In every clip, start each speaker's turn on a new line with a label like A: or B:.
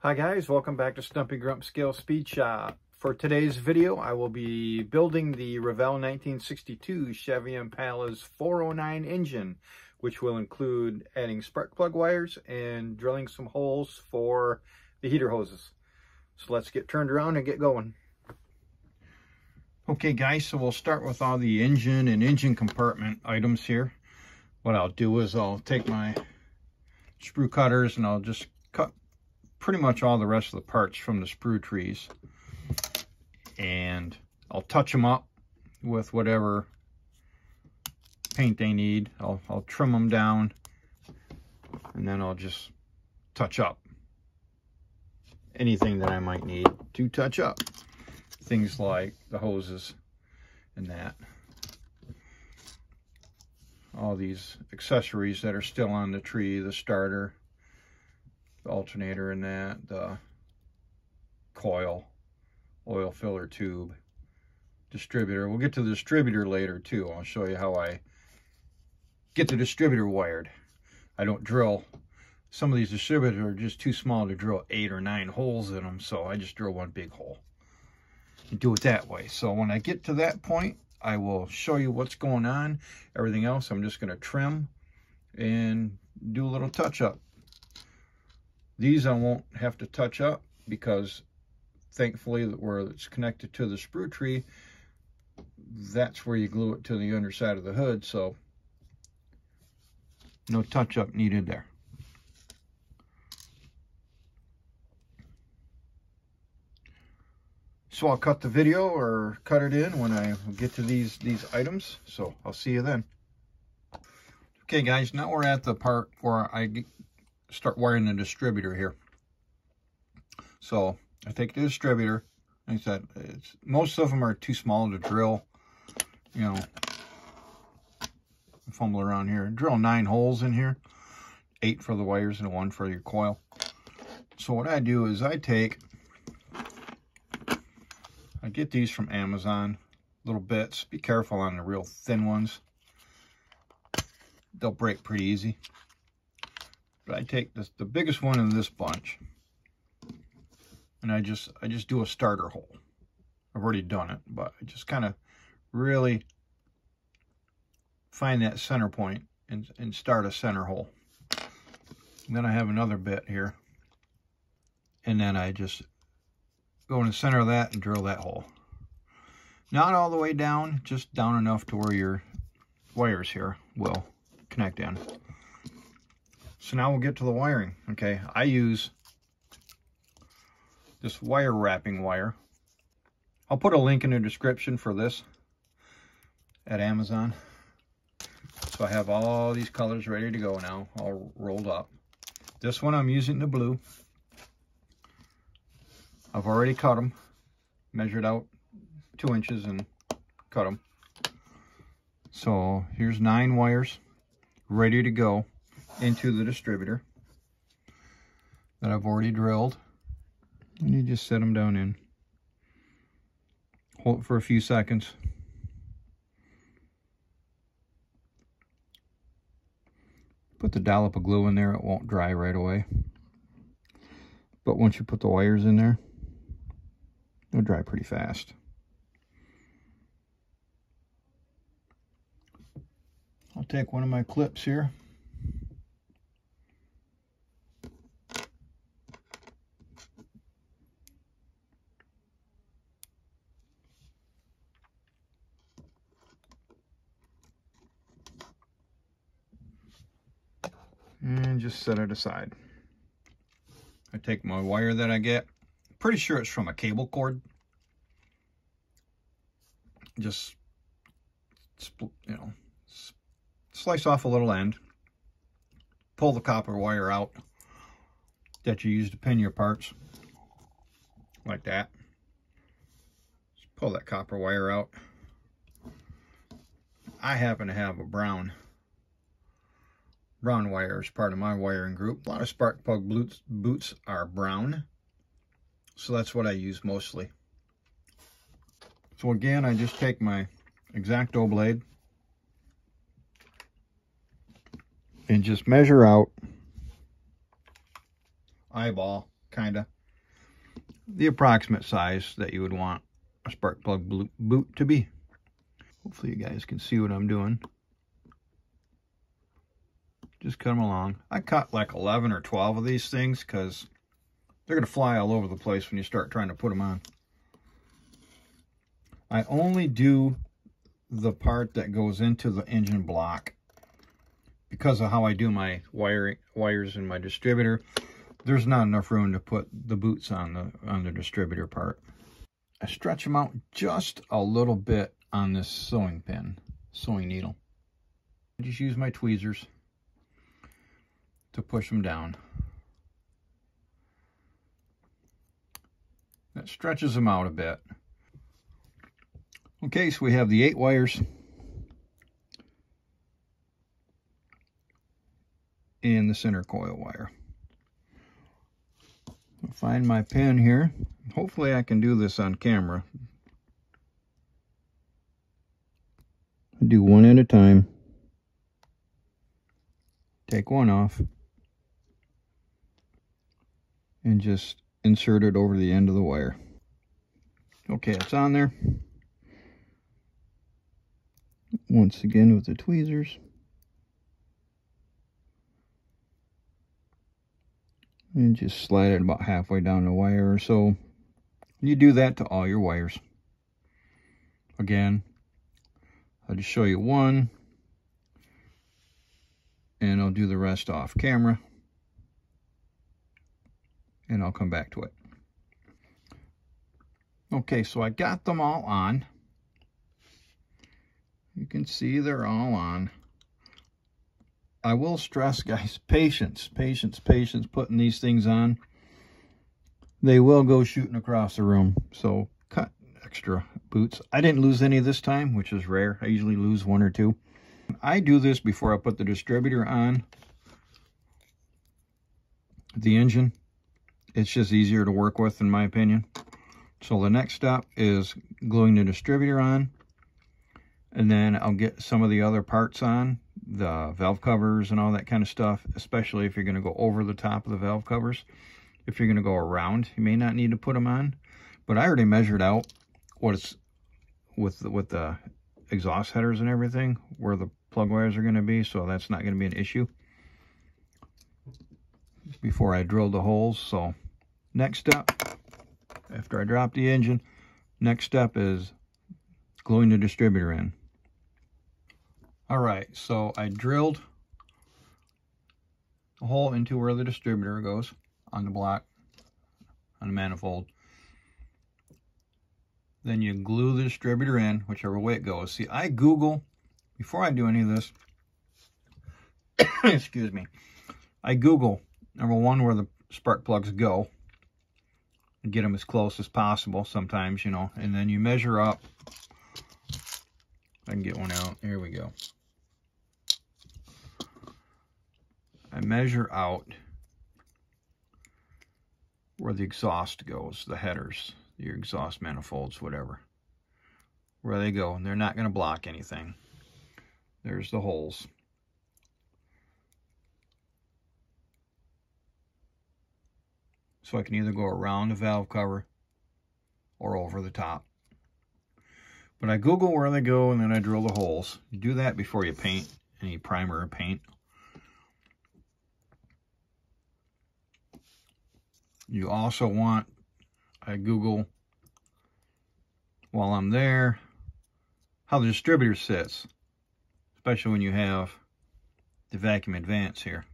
A: Hi guys, welcome back to Stumpy Grump Scale Speed Shop. For today's video, I will be building the Revell 1962 Chevy Impala's 409 engine, which will include adding spark plug wires and drilling some holes for the heater hoses. So let's get turned around and get going. Okay guys, so we'll start with all the engine and engine compartment items here. What I'll do is I'll take my sprue cutters and I'll just cut pretty much all the rest of the parts from the sprue trees, and I'll touch them up with whatever paint they need. I'll trim them down, and then I'll just touch up anything that I might need to touch up. Things like the hoses and that. All these accessories that are still on the tree, the starter, the alternator and that, the coil, oil filler tube, distributor. We'll get to the distributor later too. I'll show you how I get the distributor wired. I don't drill. Some of these distributors are just too small to drill 8 or 9 holes in them, so I just drill one big hole and do it that way. So when I get to that point, I will show you what's going on. Everything else I'm just going to trim and do a little touch up. These I won't have to touch up because thankfully where it's connected to the sprue tree, that's where you glue it to the underside of the hood, so no touch up needed there. So I'll cut the video or cut it in when I get to these items, so I'll see you then. Okay guys, now we're at the part where I start wiring the distributor here. So I take the distributor. Like I said, most of them are too small to drill. You know, fumble around here. Drill 9 holes in here, 8 for the wires and 1 for your coil. So what I do is I get these from Amazon, little bits. Be careful on the real thin ones. They'll break pretty easy. But I take the biggest one in this bunch, and I just do a starter hole. I've already done it, but I just kind of really find that center point and start a center hole. And then I have another bit here, and then I just go in the center of that and drill that hole. Not all the way down, just down enough to where your wires here will connect in. So now we'll get to the wiring. Okay, I use this wire wrapping wire. I'll put a link in the description for this at Amazon. So I have all these colors ready to go now, all rolled up. This one I'm using the blue. I've already cut them, measured out 2 inches and cut them. So here's 9 wires ready to go into the distributor that I've already drilled, and you just set them down in. Hold it for a few seconds. Put the dollop of glue in there, it won't dry right away. But once you put the wires in there, it'll dry pretty fast. I'll take one of my clips here. And just set it aside. I take my wire that I get. Pretty sure it's from a cable cord. Just, you know, slice off a little end. Pull the copper wire out that you use to pin your parts. Like that. Just pull that copper wire out. I happen to have a brown wire as part of my wiring group. A lot of spark plug boots are brown, so that's what I use mostly. So again, I just take my X-Acto blade and just measure out eyeball kind of the approximate size that you would want a spark plug boot to be. Hopefully you guys can see what I'm doing. Just cut them along. I cut like 11 or 12 of these things because they're going to fly all over the place when you start trying to put them on. I only do the part that goes into the engine block because of how I do my wires in my distributor. There's not enough room to put the boots on the distributor part. I stretch them out just a little bit on this sewing needle. I just use my tweezers to push them down. That stretches them out a bit. Okay, so we have the 8 wires and the center coil wire. I'll find my pen here. Hopefully I can do this on camera. Do one at a time. Take one off and just insert it over the end of the wire. Okay, it's on there. Once again with the tweezers. And just slide it about halfway down the wire or so. You do that to all your wires. Again, I'll just show you one, and I'll do the rest off camera, and I'll come back to it. Okay, so I got them all on. You can see they're all on. I will stress, guys, patience putting these things on. They will go shooting across the room, so cut extra boots. I didn't lose any this time, which is rare. I usually lose 1 or 2. I do this before I put the distributor on the engine. It's just easier to work with, in my opinion. So the next step is gluing the distributor on, and then I'll get some of the other parts on, the valve covers and all that kind of stuff, especially if you're going to go over the top of the valve covers. If you're going to go around, you may not need to put them on, but I already measured out what it's with the exhaust headers and everything, where the plug wires are going to be, so that's not going to be an issue before I drilled the holes. So next step, after I drop the engine, next step is gluing the distributor in. Alright, so I drilled a hole into where the distributor goes on the block, on the manifold. Then you glue the distributor in, whichever way it goes. See, I Google, before I do any of this, excuse me, I Google, number one, where the spark plugs go, and get them as close as possible sometimes, you know, and then you measure up. I can get one out. Here we go. I measure out where the exhaust goes, the headers, your exhaust manifolds, whatever, where they go, and they're not going to block anything. There's the holes. So I can either go around the valve cover or over the top. But I Google where they go, and then I drill the holes. You do that before you paint any primer or paint. You also want, I Google while I'm there, how the distributor sits, especially when you have the vacuum advance here.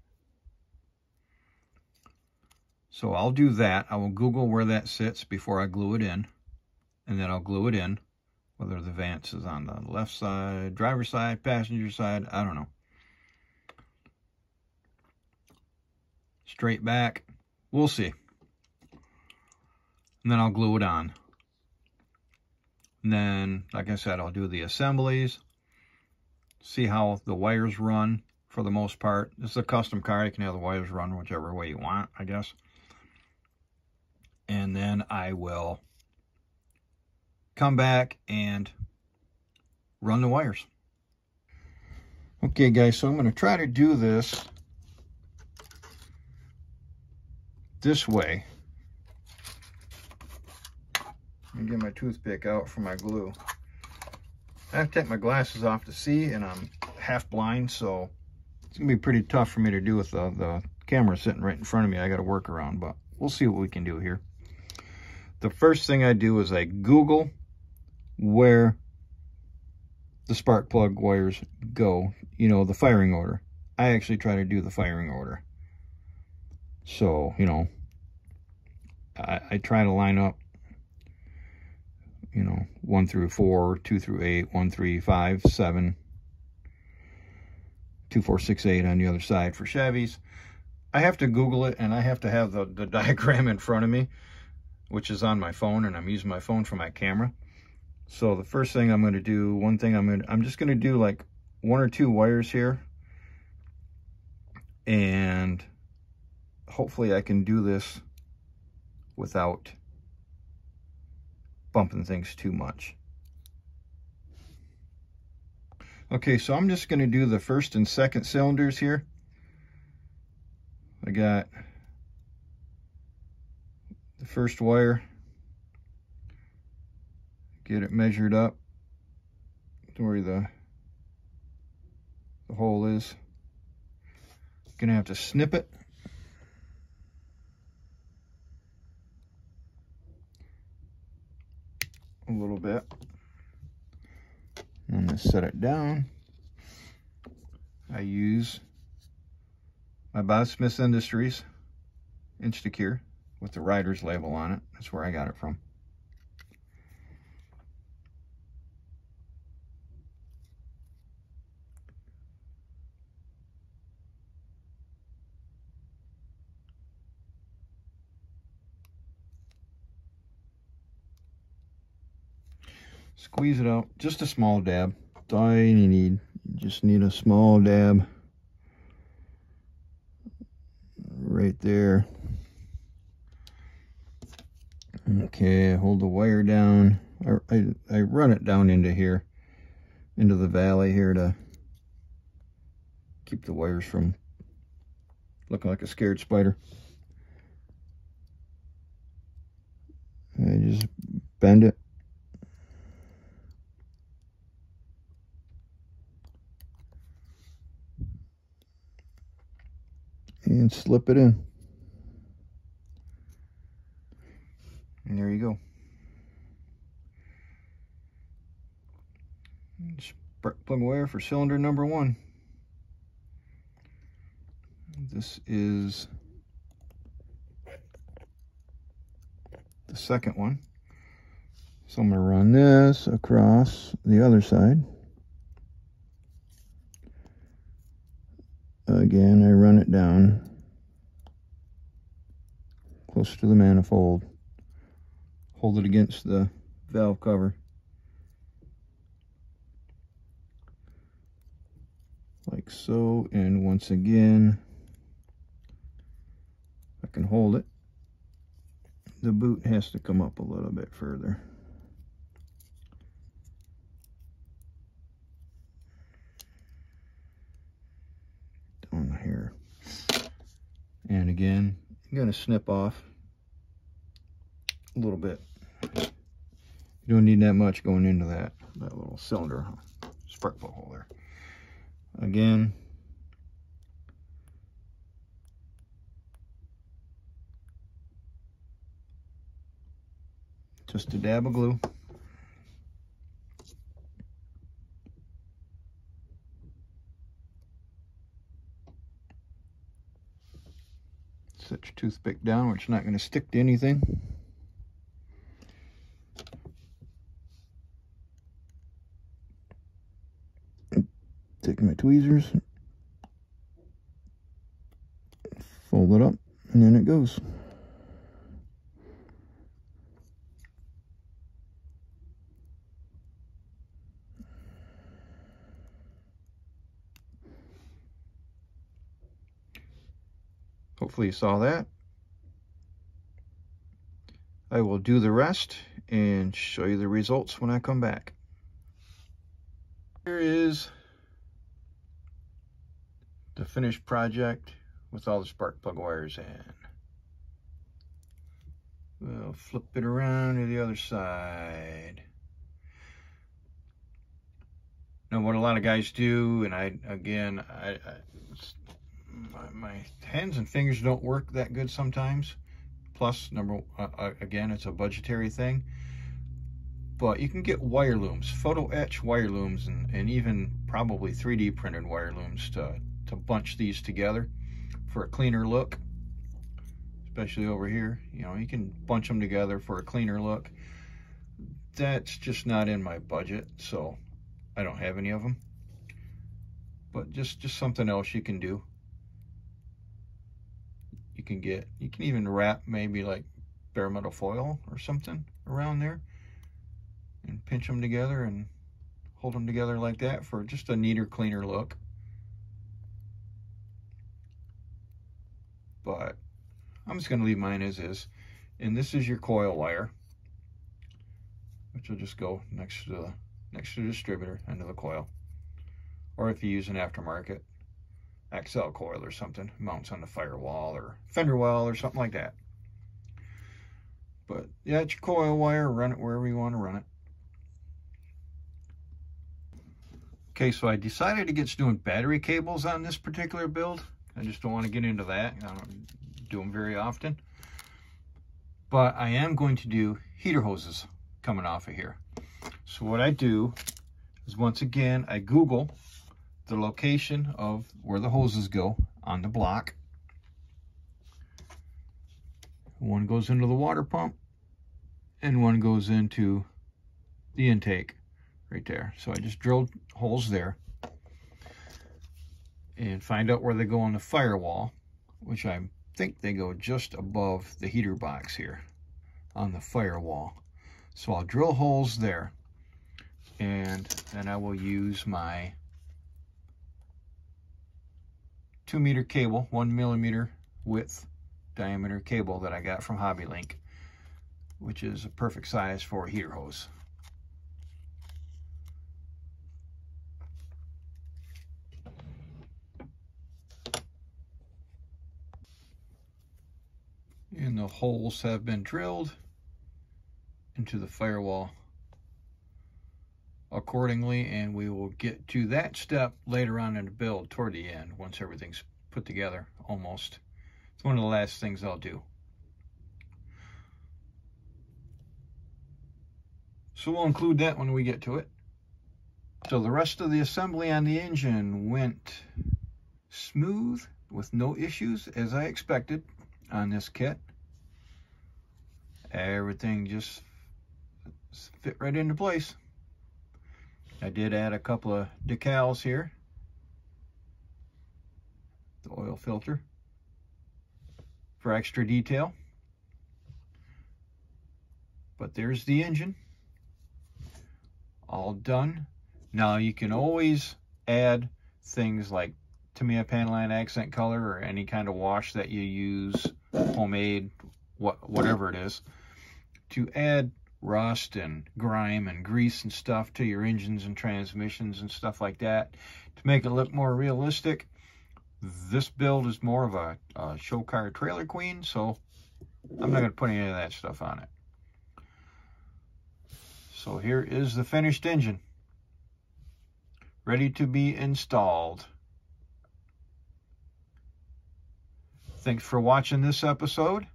A: So I'll do that. I will Google where that sits before I glue it in, and then I'll glue it in, whether the vance is on the left side, driver's side, passenger side, I don't know. Straight back, we'll see. And then I'll glue it on. And then, like I said, I'll do the assemblies, see how the wires run for the most part. This is a custom car. You can have the wires run whichever way you want, I guess. And then I will come back and run the wires. Okay, guys, so I'm going to try to do this way. and get my toothpick out for my glue. I have to take my glasses off to see, and I'm half blind, so it's gonna be pretty tough for me to do with the camera sitting right in front of me. I got to work around, but we'll see what we can do here. The first thing I do is I Google where the spark plug wires go, you know, the firing order. I actually try to do the firing order. So, you know, I try to line up, you know, 1 through 4, 2 through 8, 1, 3, 5, 7, 2, 4, 6, 8 on the other side for Chevys. I have to Google it, and I have to have the diagram in front of me, which is on my phone, and I'm using my phone for my camera. So the first thing I'm going to do, I'm just going to do like 1 or 2 wires here, and hopefully I can do this without bumping things too much. Okay, so I'm just going to do the first and second cylinders here. I got the first wire, get it measured up to where the hole is. Gonna have to snip it. A little bit. I'm gonna set it down. I use my Bob Smith Industries Instacure with the Riders label on it. That's where I got it from. Squeeze it out, just a small dab. That's all you need. You just need a small dab right there. Okay, hold the wire down. I run it down into here, into the valley here, to keep the wires from looking like a scared spider. I just bend it. And slip it in. And there you go. Spark plug wire for cylinder number 1. This is the second one. So I'm going to run this across the other side. Again, I run it down close to the manifold. Hold it against the valve cover. Like so, and once again, I can hold it. The boot has to come up a little bit further. Down here. And again, I'm going to snip off a little bit. You don't need that much going into that little cylinder spark plug hole there. Again, just a dab of glue. Set your toothpick down where it's not going to stick to anything. Take my tweezers, fold it up, and then it goes. Hopefully you saw that. I will do the rest and show you the results when I come back. Here is the finished project with all the spark plug wires in. We'll flip it around to the other side. Now, what a lot of guys do, and my hands and fingers don't work that good sometimes. Plus, again, it's a budgetary thing. But you can get wire looms, photo etch wire looms, and even probably 3D printed wire looms to bunch these together for a cleaner look. Especially over here, you know, you can bunch them together for a cleaner look. That's just not in my budget, so I don't have any of them. But just something else you can do. You can even wrap maybe like bare metal foil or something around there and pinch them together and hold them together like that for just a neater, cleaner look. But I'm just going to leave mine as is. And this is your coil wire, which will just go next to the distributor end of the coil. Or if you use an aftermarket XL coil or something, mounts on the firewall or fender well or something like that. But yeah, it's your coil wire. Run it wherever you want to run it. Okay, so I decided against doing battery cables on this particular build. I just don't want to get into that. I don't do them very often. But I am going to do heater hoses coming off of here. So what I do is, once again, I Google the location of where the hoses go on the block. One goes into the water pump and one goes into the intake right there. So I just drilled holes there and find out where they go on the firewall, which I think they go just above the heater box here on the firewall. So I'll drill holes there, and then I will use my 2-meter cable, 1 millimeter width diameter cable that I got from Hobby Link, which is a perfect size for a heater hose. And the holes have been drilled into the firewall accordingly, and we will get to that step later on in the build toward the end, once everything's put together almost. It's one of the last things I'll do. So we'll include that when we get to it. So the rest of the assembly on the engine went smooth with no issues, as I expected on this kit. Everything just fit right into place. I did add a couple of decals here, the oil filter, for extra detail. But there's the engine, all done. Now you can always add things like Tamiya Panaline accent color or any kind of wash that you use, homemade, whatever it is, to add rust and grime and grease and stuff to your engines and transmissions and stuff like that to make it look more realistic. This build is more of a show car trailer queen, so I'm not going to put any of that stuff on it. So here is the finished engine, ready to be installed. Thanks for watching this episode.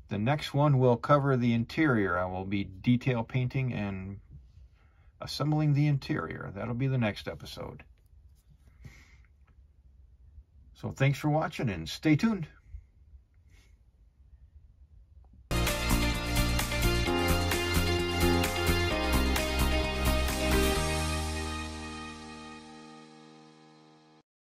A: The next one will cover the interior. I will be detail painting and assembling the interior. That'll be the next episode. So thanks for watching and stay tuned.